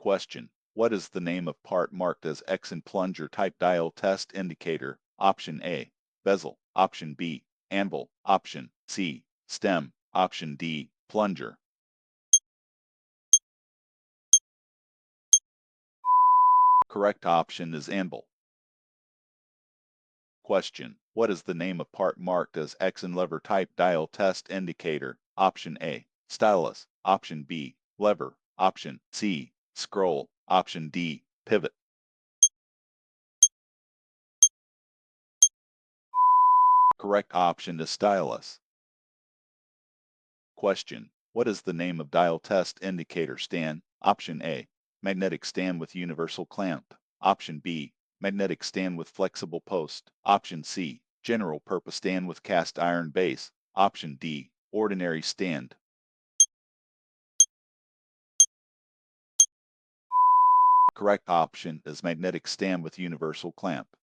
Question. What is the name of part marked as X in plunger type dial test indicator? Option A. Bezel. Option B. Anvil. Option C. Stem. Option D. Plunger. Correct option is anvil. Question. What is the name of part marked as X in lever type dial test indicator? Option A. Stylus. Option B. Lever. Option C. Scroll. Option D. Pivot. Correct option is stylus. Question. What is the name of dial test indicator stand? Option A. Magnetic stand with universal clamp. Option B. Magnetic stand with flexible post. Option C. General purpose stand with cast iron base. Option D. Ordinary stand. Correct option is magnetic stand with universal clamp.